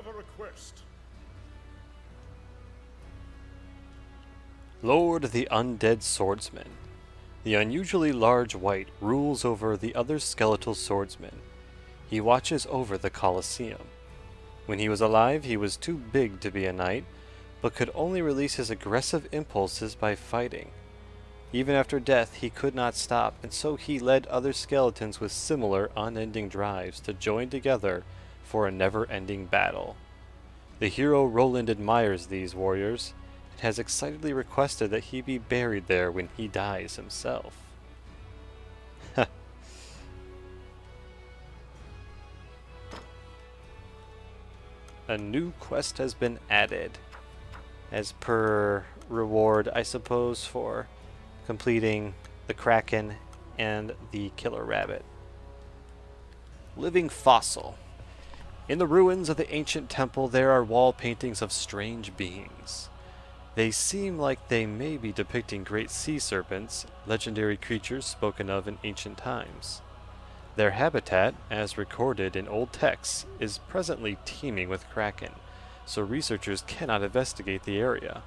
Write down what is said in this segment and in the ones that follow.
have a request. Lord the Undead Swordsman. The unusually large wight rules over the other skeletal swordsmen. He watches over the Colosseum. When he was alive, he was too big to be a knight, but could only release his aggressive impulses by fighting. Even after death, he could not stop, and so he led other skeletons with similar unending drives to join together for a never-ending battle. The hero Roland admires these warriors, and has excitedly requested that he be buried there when he dies himself. A new quest has been added, as per reward, I suppose, for completing the Kraken and the Killer Rabbit. Living Fossil. In the ruins of the ancient temple, there are wall paintings of strange beings. They seem like they may be depicting great sea serpents, legendary creatures spoken of in ancient times. Their habitat, as recorded in old texts, is presently teeming with kraken, so researchers cannot investigate the area.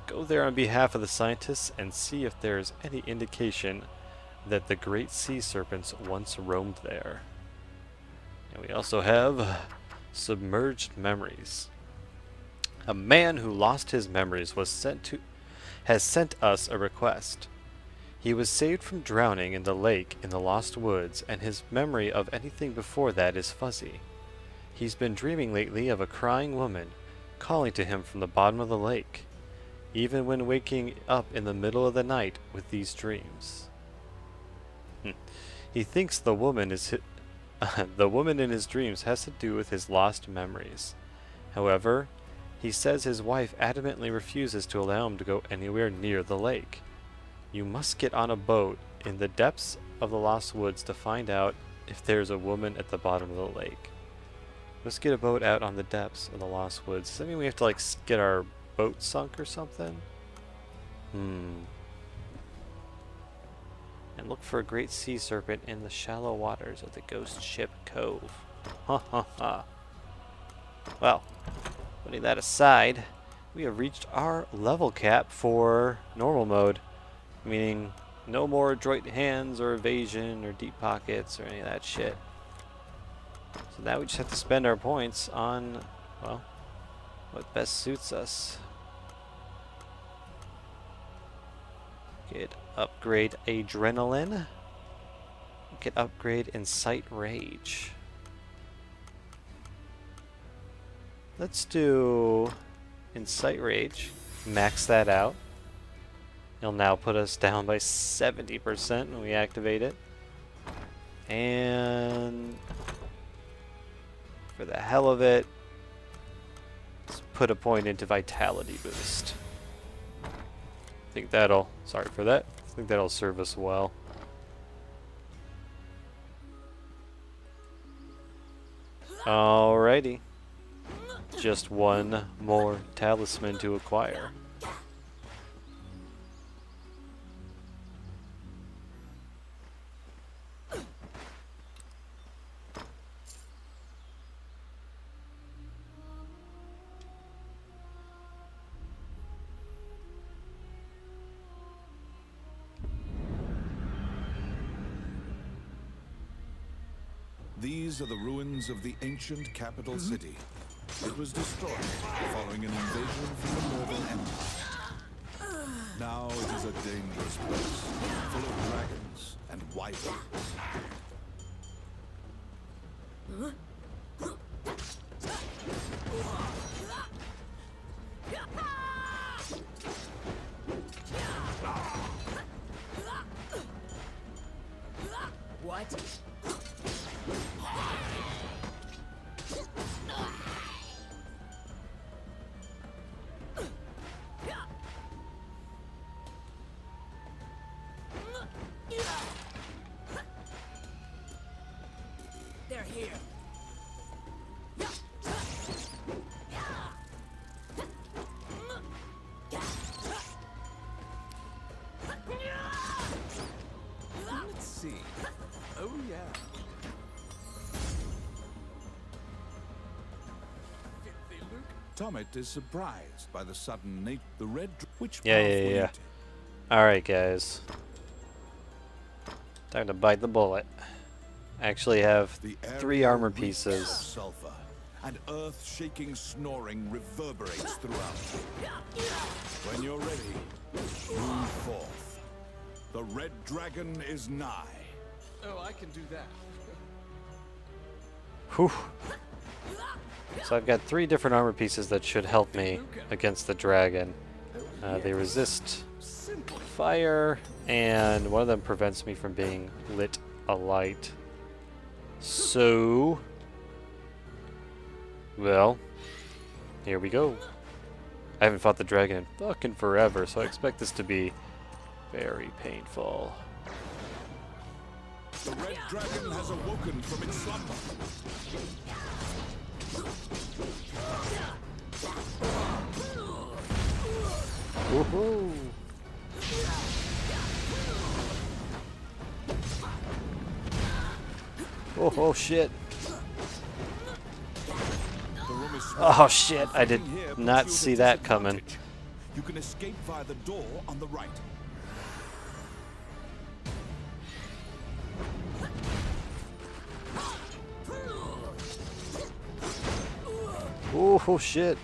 Go there on behalf of the scientists and see if there is any indication that the great sea serpents once roamed there. And we also have submerged memories. A man who lost his memories has sent us a request. He was saved from drowning in the lake in the Lost Woods, and his memory of anything before that is fuzzy. He's been dreaming lately of a crying woman calling to him from the bottom of the lake, even when waking up in the middle of the night with these dreams. He thinks the woman in his dreams has to do with his lost memories. However, he says his wife adamantly refuses to allow him to go anywhere near the lake. You must get on a boat in the depths of the Lost Woods to find out if there's a woman at the bottom of the lake. Let's get a boat out on the depths of the Lost Woods. Does that mean we have to, like, get our boat sunk or something? And look for a great sea serpent in the shallow waters of the Ghost Ship Cove. Ha ha ha. Well, putting that aside, we have reached our level cap for normal mode. Meaning, no more adroit hands or evasion or deep pockets or any of that shit. So now we just have to spend our points on, well, what best suits us. We could upgrade Adrenaline. We could upgrade Incite Rage. Let's do Incite Rage. Max that out. It'll now put us down by 70% when we activate it. And for the hell of it, let's put a point into Vitality Boost. Sorry for that. I think that'll serve us well. Alrighty. Just one more talisman to acquire. These are the ruins of the ancient capital city. It was destroyed following an invasion from the Northern Empire. Now it is a dangerous place, full of dragons and wyverns. What? They're here. Let's see. Oh yeah. Tomet is surprised by the sudden nature. The red, which Yeah, path yeah, will you yeah. take? Alright, guys. Time to bite the bullet. I actually have The 3 area armor reeks of pieces. sulfur, and earth-shaking snoring reverberates throughout. When you're ready, move forth. The red dragon is nigh. Oh, I can do that. Whew. So I've got 3 different armor pieces that should help me against the dragon. They resist fire, and one of them prevents me from being lit alight. So, well, here we go. I haven't fought the dragon in fucking forever, so I expect this to be very painful. The red dragon has awoken from its slumber. Woohoo! Oh shit! The room is Oh shit! I did Here puts not you at a see that coming. disadvantage. You can escape via the door on the right. Oh shit!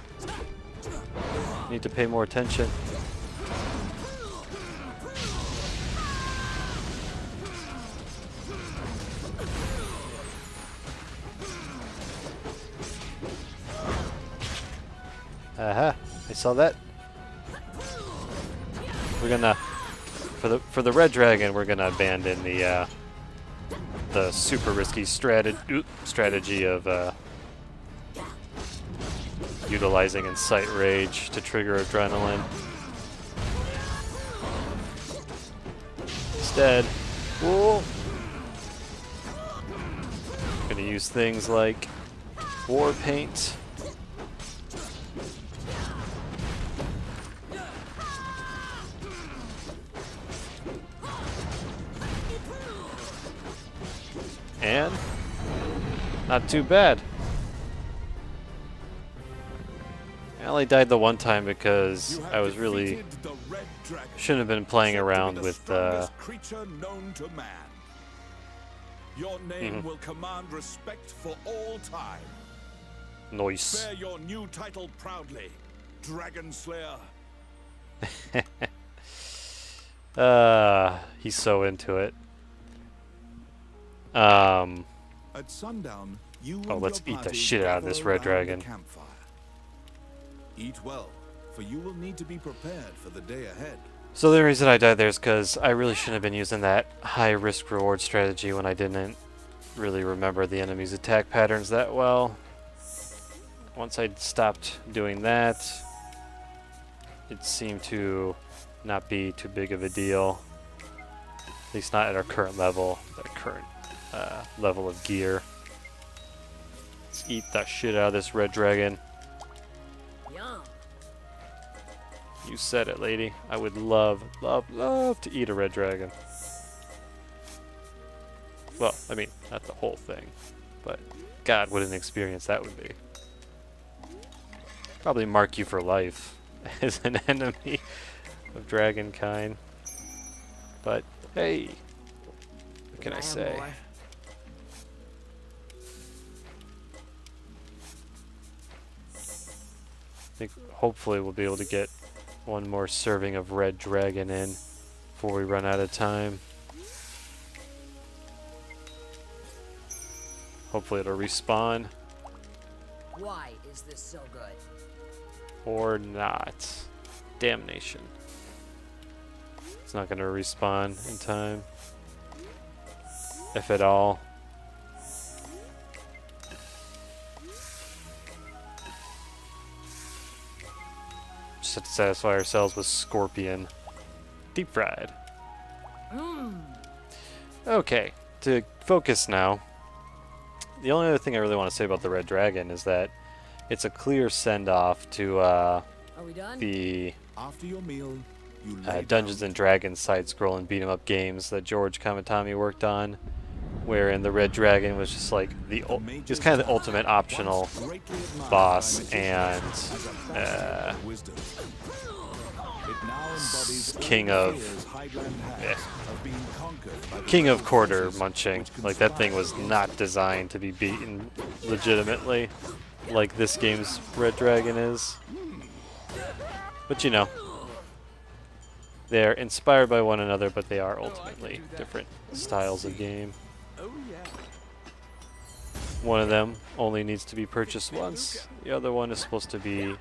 Need to pay more attention. Aha! I saw that. We're gonna, for the red dragon, we're gonna abandon the super risky strategy of utilizing Incite Rage to trigger Adrenaline. Instead, whoa, gonna use things like War Paint. And not too bad. I only died the one time because You have I was really defeated the red dragon. shouldn't have been playing Said to be around the with strongest creature known to man. Your name Mm-hmm. will command respect for all time. noise. Bear your new title proudly, Dragon Slayer. He's so into it. At sundown, you Oh, and let's your eat the party shit out of this gather red around the dragon. campfire. Eat well, for you will need to be prepared for the day ahead. So the reason I died there is because I really shouldn't have been using that high risk reward strategy when I didn't really remember the enemy's attack patterns that well. Once I stopped doing that, it seemed to not be too big of a deal. At least not at our current level, the current level of gear. Let's eat the shit out of this red dragon. Yum. You said it, lady. I would love, love, love to eat a red dragon. Well, I mean, not the whole thing, but God, what an experience that would be. Probably mark you for life as an enemy of dragon kind. But hey, what can I say? Boy. I think hopefully we'll be able to get one more serving of red dragon in before we run out of time. Hopefully it'll respawn Why is this so good? or not. Damnation. It's not gonna respawn in time. If at all. Just have to satisfy ourselves with scorpion. Deep fried. Okay, to focus now. The only other thing I really want to say about the Red Dragon is that it's a clear send-off to Are we done? the After your meal, you lay Dungeons down and Dragons side-scrolling beat-em-up games that George Kamatami worked on. wherein the Red Dragon was just like the he was kind of the ultimate optional boss, and King of Quarter Munching. Like, that thing was not designed to be beaten legitimately like this game's Red Dragon is. But you know, they're inspired by one another, but they are ultimately different styles of game. Oh yeah. One of them only needs to be purchased once. The other one is supposed to be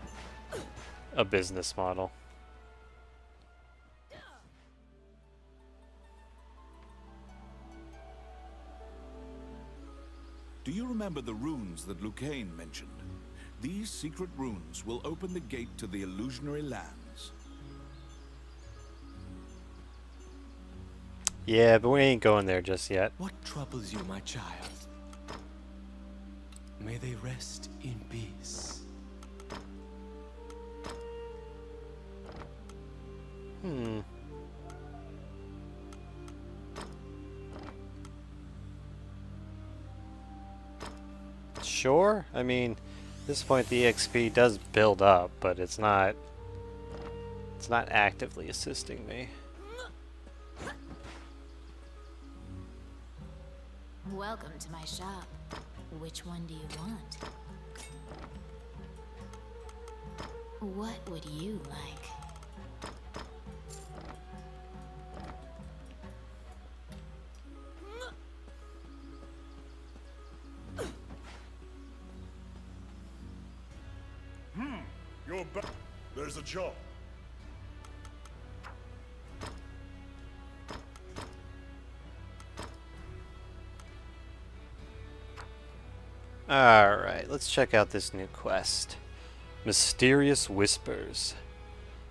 a business model. Do you remember the runes that Lucane mentioned? These secret runes will open the gate to the illusionary lands. Yeah, but we ain't going there just yet. What troubles you, my child? May they rest in peace. Sure. I mean, at this point the EXP does build up, but it's not actively assisting me. Welcome to my shop. Which one do you want? What would you like? You're back. There's a job. Alright, let's check out this new quest. Mysterious Whispers.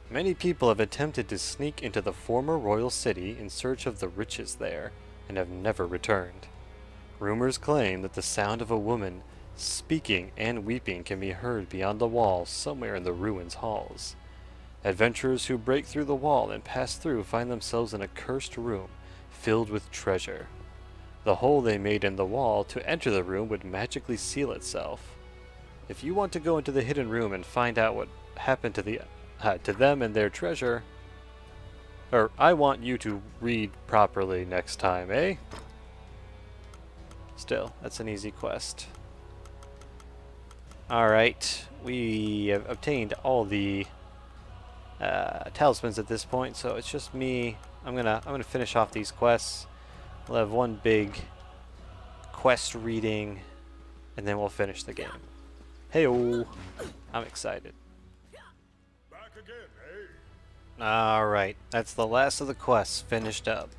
Many people have attempted to sneak into the former royal city in search of the riches there, and have never returned. Rumors claim that the sound of a woman speaking and weeping can be heard beyond the wall somewhere in the ruins' halls. Adventurers who break through the wall and pass through find themselves in a cursed room filled with treasure. The hole they made in the wall to enter the room would magically seal itself. If you want to go into the hidden room and find out what happened to them and their treasure, or I want you to read properly next time, eh? Still, that's an easy quest. Alright, we have obtained all the talismans at this point, so it's just me. I'm gonna finish off these quests. We'll have one big quest reading, and then we'll finish the game. Hey-o! I'm excited. Back again, eh? Alright, that's the last of the quests finished up.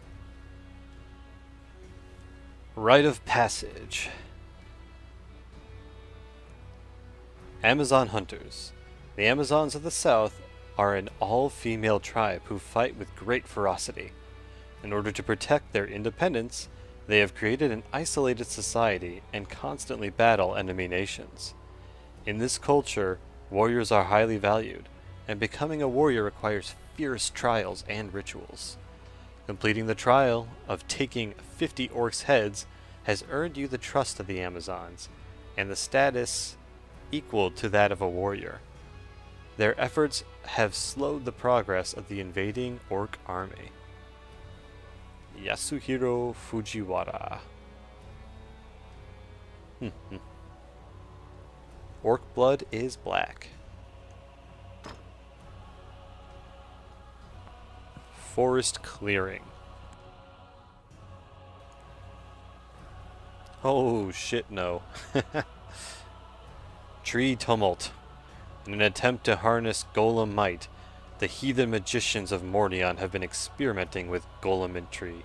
Rite of Passage. Amazon Hunters. The Amazons of the South are an all-female tribe who fight with great ferocity. In order to protect their independence, they have created an isolated society and constantly battle enemy nations. In this culture, warriors are highly valued, and becoming a warrior requires fierce trials and rituals. Completing the trial of taking 50 orcs' heads has earned you the trust of the Amazons, and the status equal to that of a warrior. Their efforts have slowed the progress of the invading orc army. Yasuhiro Fujiwara. Orc blood is black. Forest clearing. Oh shit, no. Tree tumult. In an attempt to harness golem might, the heathen magicians of Mornion have been experimenting with golemetry.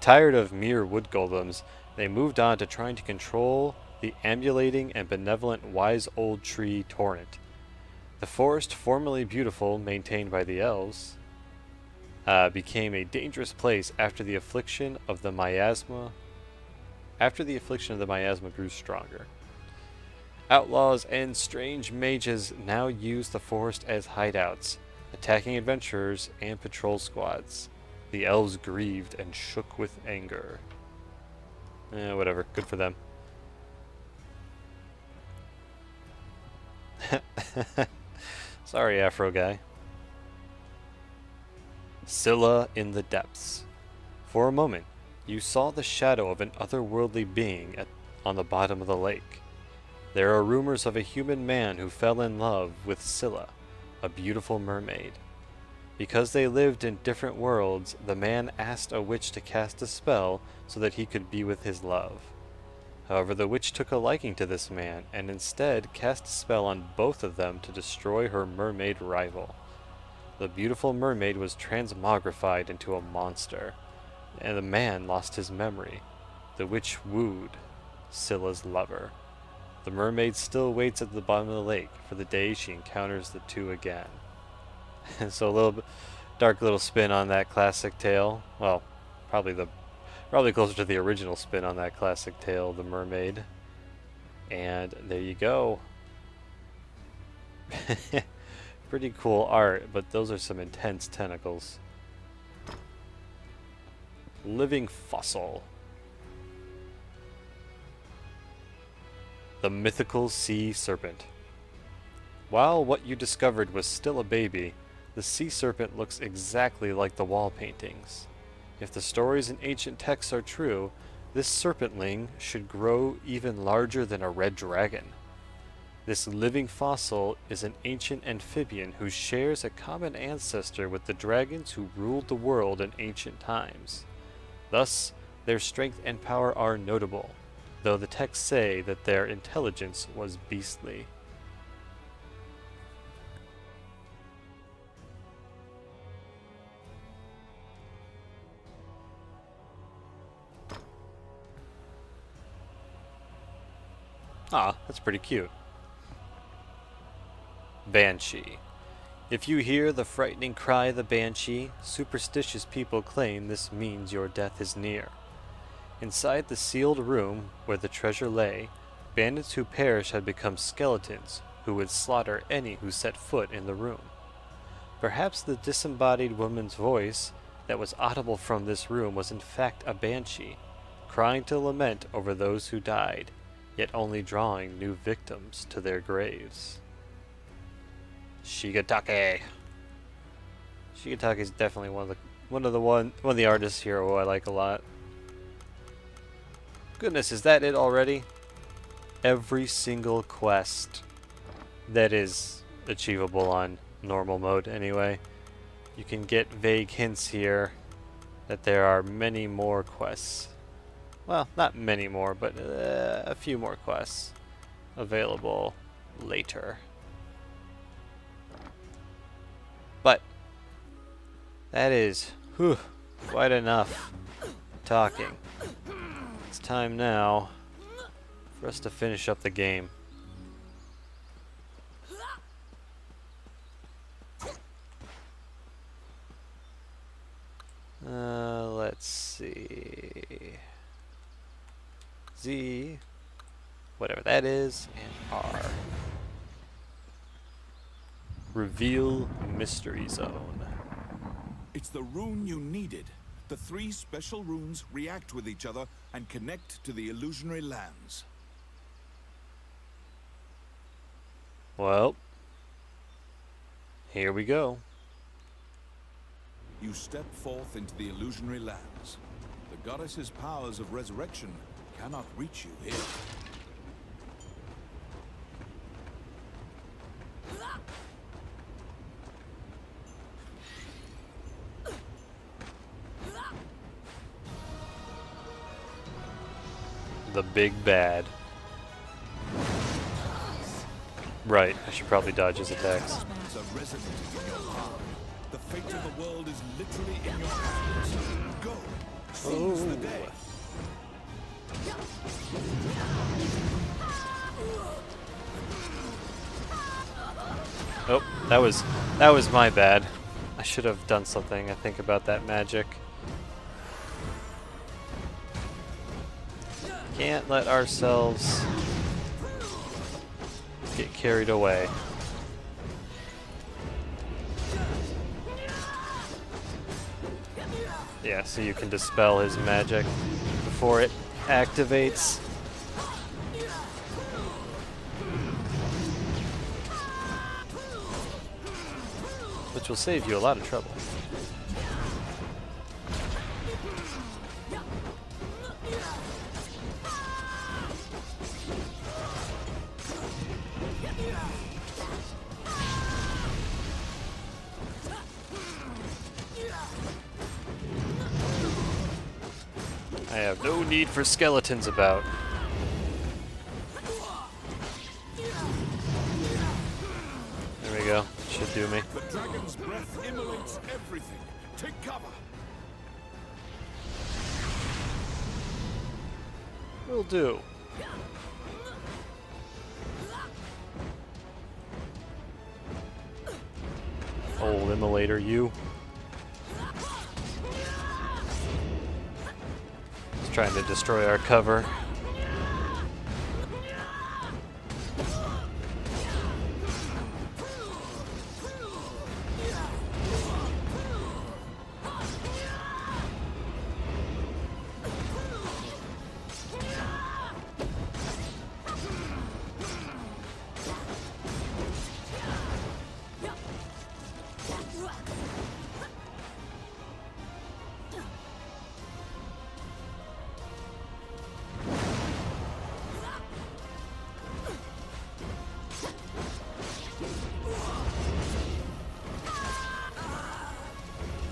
Tired of mere wood golems, they moved on to trying to control the ambulating and benevolent wise old tree torrent. The forest, formerly beautiful, maintained by the elves, became a dangerous place after the affliction of the miasma. After the affliction of the miasma grew stronger. Outlaws and strange mages now use the forest as hideouts, attacking adventurers and patrol squads. The elves grieved and shook with anger. Whatever. Good for them. Sorry, Afro guy. Scylla in the depths. For a moment, you saw the shadow of an otherworldly being on the bottom of the lake. There are rumors of a human man who fell in love with Scylla, a beautiful mermaid. Because they lived in different worlds, the man asked a witch to cast a spell so that he could be with his love. However, the witch took a liking to this man and instead cast a spell on both of them to destroy her mermaid rival. The beautiful mermaid was transmogrified into a monster, and the man lost his memory. The witch wooed Scylla's lover. The mermaid still waits at the bottom of the lake for the day she encounters the two again. So a little bit dark little spin on that classic tale. Well, probably closer to the original spin on that classic tale, The Mermaid. And there you go. Pretty cool art, but those are some intense tentacles. Living fossil. The mythical sea serpent. While what you discovered was still a baby, the sea serpent looks exactly like the wall paintings. If the stories in ancient texts are true, this serpentling should grow even larger than a red dragon. This living fossil is an ancient amphibian who shares a common ancestor with the dragons who ruled the world in ancient times. Thus, their strength and power are notable, though the texts say that their intelligence was beastly. Ah, that's pretty cute. Banshee. If you hear the frightening cry of the banshee, superstitious people claim this means your death is near. Inside the sealed room where the treasure lay, bandits who perished had become skeletons who would slaughter any who set foot in the room. Perhaps the disembodied woman's voice that was audible from this room was in fact a banshee, crying to lament over those who died, yet only drawing new victims to their graves. Shigetake. Shigetake is definitely one of the artists here who I like a lot. Goodness, is that it already? Every single quest that is achievable on normal mode anyway. You can get vague hints here that there are many more quests. Well, not many more, but a few more quests available later. But that is quite enough talking. It's time now for us to finish up the game. Let's see. Z, whatever that is, and R. Reveal Mystery Zone. It's the rune you needed. The 3 special runes react with each other and connect to the illusionary lands. Well, here we go. You step forth into the illusionary lands. The goddess's powers of resurrection cannot reach you here. The big bad. Right, I should probably dodge his attacks. It's a resident in your heart. The fate of the world is literally in your hands. Go, seize the day. Oh, that was my bad. I should have done something, I think, about that magic. Can't let ourselves get carried away. Yeah, so you can dispel his magic before it activates. Which will save you a lot of trouble. I have no need for skeletons about. There we go. Should do me. The dragon's breath immolates everything. Take cover. Will do. Old immolator, you. He's trying to destroy our cover.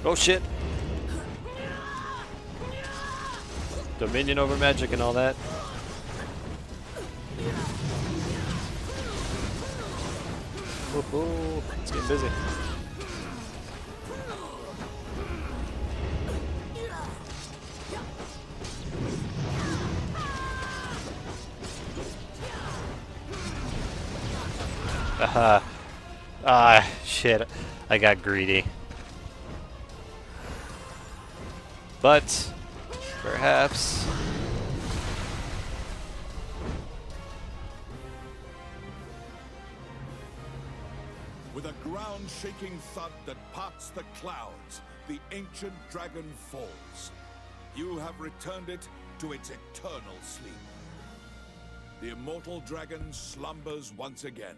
Oh shit! Dominion over magic and all that. Whoa, it's getting busy. Aha. Ah, shit. I got greedy. But, perhaps... With a ground-shaking thud that parts the clouds, the ancient dragon falls. You have returned it to its eternal sleep. The immortal dragon slumbers once again.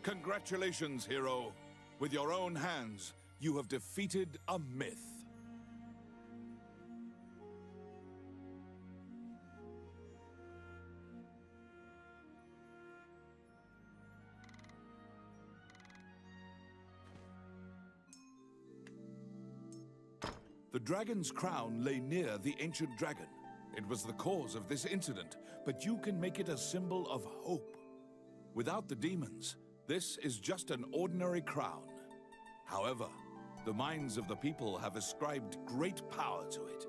Congratulations, hero. With your own hands, you have defeated a myth. The dragon's crown lay near the ancient dragon. It was the cause of this incident, but you can make it a symbol of hope. Without the demons, this is just an ordinary crown. However, the minds of the people have ascribed great power to it.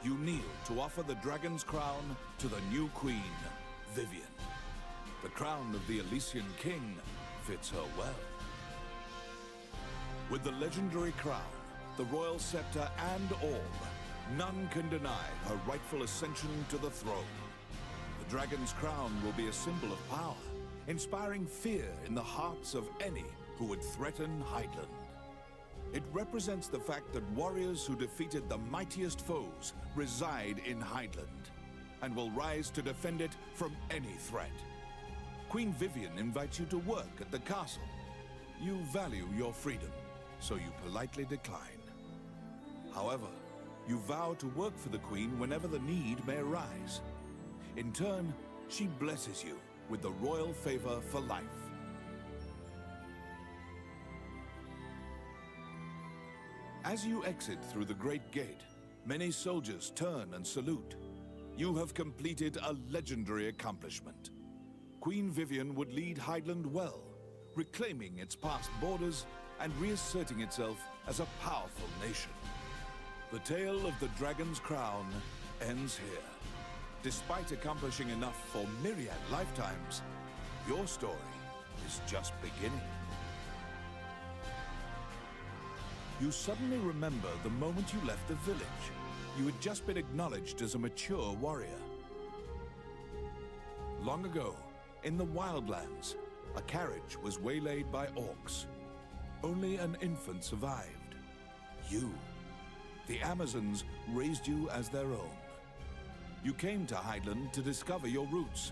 You kneel to offer the dragon's crown to the new queen, Vivian. The crown of the Elysian king fits her well. With the legendary crown, the royal scepter and orb, none can deny her rightful ascension to the throne. The dragon's crown will be a symbol of power, inspiring fear in the hearts of any who would threaten Heidland. It represents the fact that warriors who defeated the mightiest foes reside in Heidland, and will rise to defend it from any threat. Queen Vivian invites you to work at the castle. You value your freedom, so you politely decline. However, you vow to work for the Queen whenever the need may arise. In turn, she blesses you with the royal favor for life. As you exit through the Great Gate, many soldiers turn and salute. You have completed a legendary accomplishment. Queen Vivian would lead Heidland well, reclaiming its past borders and reasserting itself as a powerful nation. The tale of the Dragon's Crown ends here. Despite accomplishing enough for myriad lifetimes, your story is just beginning. You suddenly remember the moment you left the village. You had just been acknowledged as a mature warrior. Long ago, in the Wildlands, a carriage was waylaid by orcs. Only an infant survived. You. The Amazons raised you as their own. You came to Highland to discover your roots,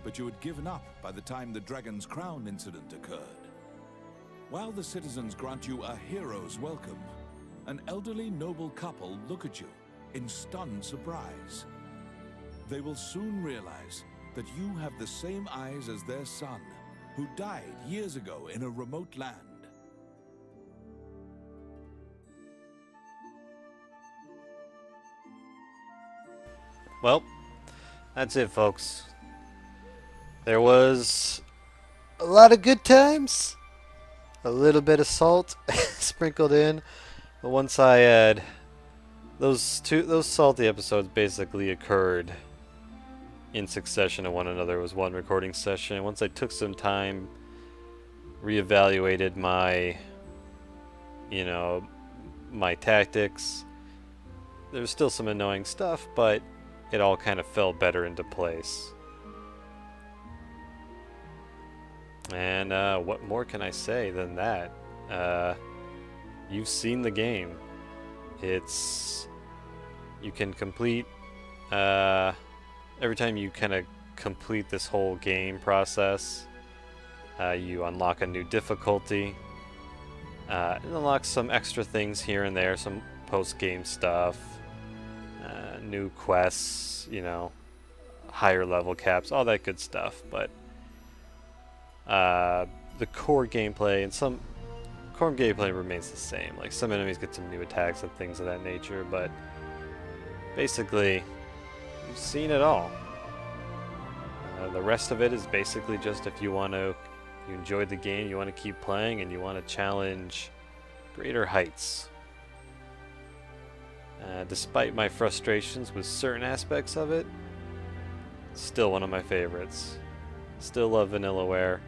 but you had given up by the time the Dragon's Crown incident occurred. While the citizens grant you a hero's welcome, an elderly noble couple look at you in stunned surprise. They will soon realize that you have the same eyes as their son, who died years ago in a remote land. Well, that's it, folks. There was a lot of good times, a little bit of salt sprinkled in, but once I had those salty episodes basically occurred in succession of one another. It was one recording session. Once I took some time, reevaluated my, my tactics, there was still some annoying stuff, but it all kind of fell better into place. And what more can I say than that? You've seen the game. You can complete, every time you kind of complete this whole game process, you unlock a new difficulty. It unlocks some extra things here and there, some post-game stuff, new quests, higher level caps, all that good stuff. But the core gameplay remains the same. Like, some enemies get some new attacks and things of that nature, but basically you've seen it all. The rest of it is basically just if you enjoyed the game, you want to keep playing, and you want to challenge greater heights. Despite my frustrations with certain aspects of it, still one of my favorites. Still love Vanillaware.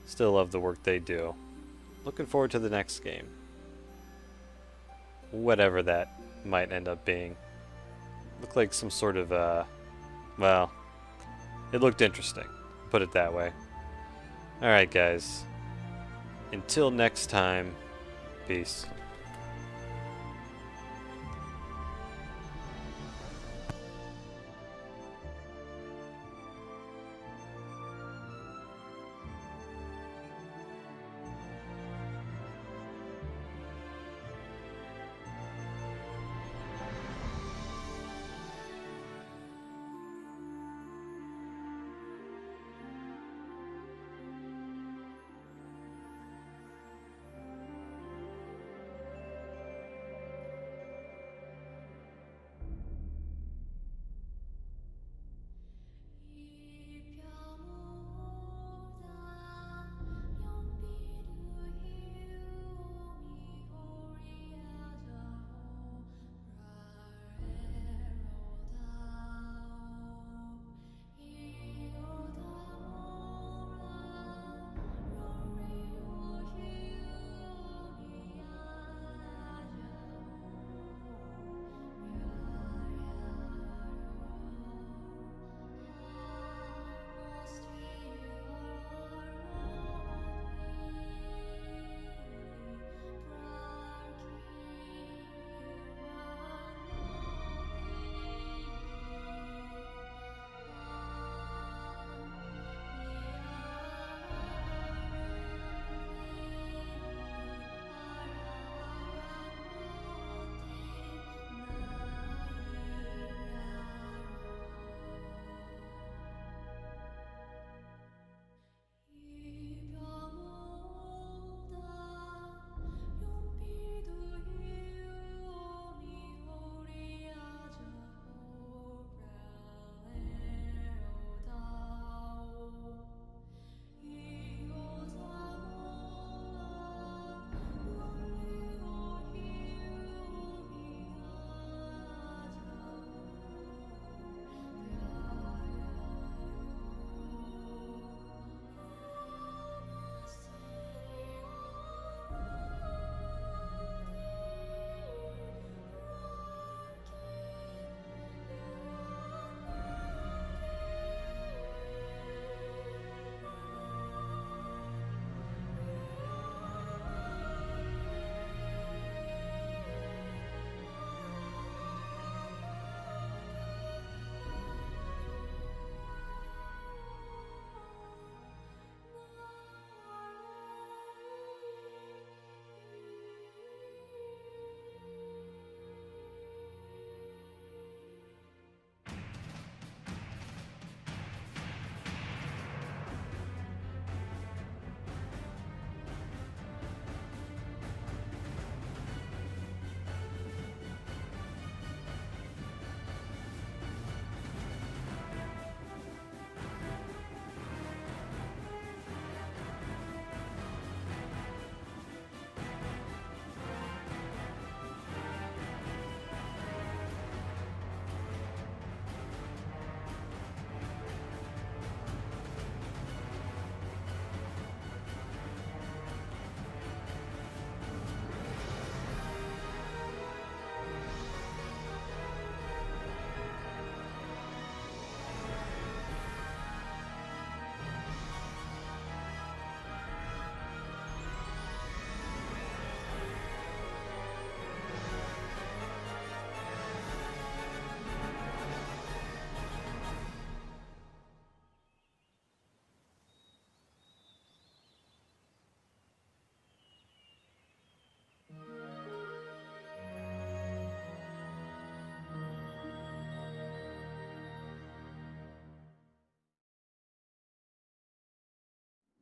Still love the work they do. Looking forward to the next game. Whatever that might end up being. Looked like some sort of, well, it looked interesting. Put it that way. Alright, guys. Until next time, peace.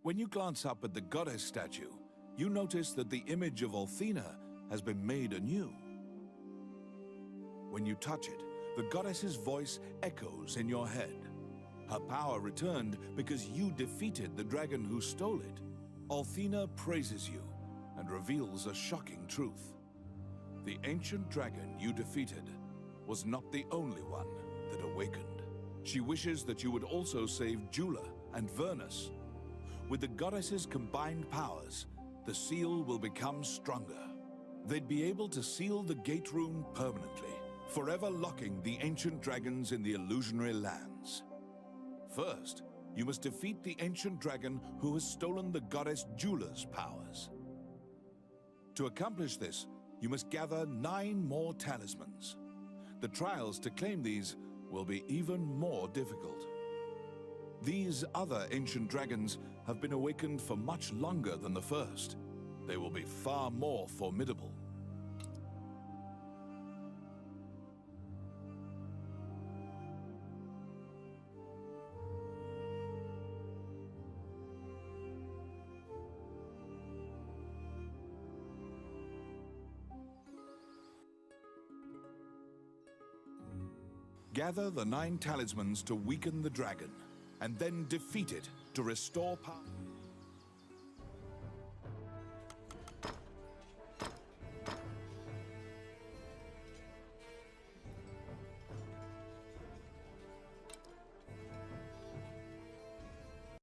When you glance up at the goddess statue, you notice that the image of Althena has been made anew. When you touch it, the goddess's voice echoes in your head. Her power returned because you defeated the dragon who stole it. Althena praises you and reveals a shocking truth. The ancient dragon you defeated was not the only one that awakened. She wishes that you would also save Jula and Vernus. With the goddess's combined powers, the seal will become stronger. They'd be able to seal the gate rune permanently, forever locking the ancient dragons in the illusionary lands. First, you must defeat the ancient dragon who has stolen the goddess Jula's powers. To accomplish this, you must gather 9 more talismans. The trials to claim these will be even more difficult. These other ancient dragons have been awakened for much longer than the first. They will be far more formidable. Gather the 9 talismans to weaken the dragon, and then defeat it to restore power.